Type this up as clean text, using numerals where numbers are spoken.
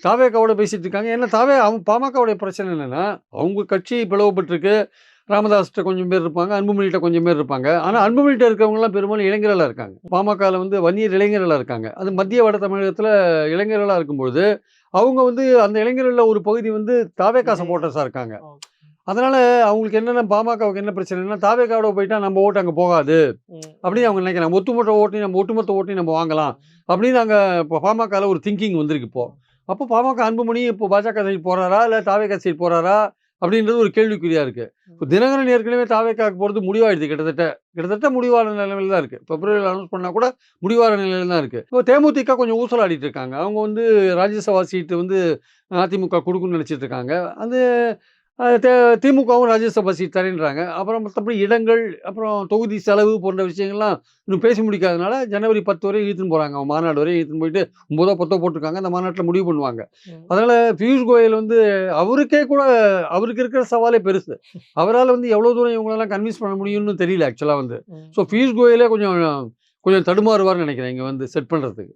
தாவேகாவோட பேசிட்டு இருக்காங்க. ஏன்னா பாமகவுடைய பிரச்சனை என்னன்னா, அவங்க கட்சி பிளவுபட்டிருக்கு. ராமதாஸ்ட்ட கொஞ்சம் பேர் இருப்பாங்க. அன்புமணிட்ட கொஞ்சம் பேர் இருப்பாங்க. ஆனா அன்புமணிட்ட இருக்கவங்கலாம் பெரும்பாலும் இளைஞர்களா இருக்காங்க. பாமகல வந்து வன்னியர் இளைஞர்களா இருக்காங்க. அது மத்திய வட தமிழகத்துல இளைஞர்களா இருக்கும்பொழுது, அவங்க வந்து அந்த இளைஞர்கள்ல ஒரு பகுதி வந்து தாவேகா சப்போர்ட்டர்ஸா இருக்காங்க. அதனால அவங்களுக்கு என்னன்னா பாமகவுக்கு என்ன பிரச்சனைன்னா, தாவேகாவோட போயிட்டா நம்ம ஓட்டு அங்க போகாது. அப்படின்னு அவங்க நினைக்கிறாங்க. ஒட்டுமொத்த ஓட்டையும் நம்ம வாங்கலாம். அப்படின்னு அங்க இப்போ பாமகல ஒரு திங்கிங் வந்திருக்கு இப்போ. அப்போ பாமக அன்புமணி இப்போ பாஜக சைடு போறாரா? இல்ல தாவேகா சைடு போறாரா? அப்படின்றது ஒரு கேள்விக்குறியா இருக்கு. இப்போ தினகரன் ஏற்கனவே தாவேகாக்கு போறது முடிவாயிடுச்சு கிட்டத்தட்ட. கிட்டத்தட்ட முடிவான நிலைமையில தான் இருக்கு. பிப்ரவரியில அனௌன்ஸ் பண்ணா கூட முடிவான நிலையில தான் இருக்கு. இப்போ தேமுதிக கொஞ்சம் ஊசலாடிட்டு இருக்காங்க. அவங்க வந்து ராஜ்யசபா சீட்டு வந்து அதிமுக குடுக்கும்னு நினைச்சிட்டு இருக்காங்க. அது அ தே திமுகவும் ராஜ்யசபா சீட் தரேன்றாங்க. அப்புறம் மத்தபடி இடங்கள், அப்புறம் தொகுதி செலவு போன்ற விஷயங்கள்லாம் இன்னும் பேசி முடிக்காதனால, ஜனவரி 10 வரை இழுத்துன்னு போறாங்க. அவங்க மாநாடு வரை இழுத்துன்னு போயிட்டு 9ஓ 10ஓ போட்டிருக்காங்க. அந்த மாநாட்டுல முடிவு பண்ணுவாங்க. அதனால பியூஷ் கோயல் வந்து அவருக்கே கூட அவருக்கு இருக்கிற சவாலே பெருசு. அவரால வந்து எவ்வளோ தூரம் இவங்களெல்லாம் கன்வின்ஸ் பண்ண முடியும்னு தெரியல ஆக்சுவலா வந்து. ஸோ பியூஷ் கோயலே கொஞ்சம் கொஞ்சம் தடுமாறுவார்ன்னு நினைக்கிறேன் இங்க வந்து செட் பண்றதுக்கு.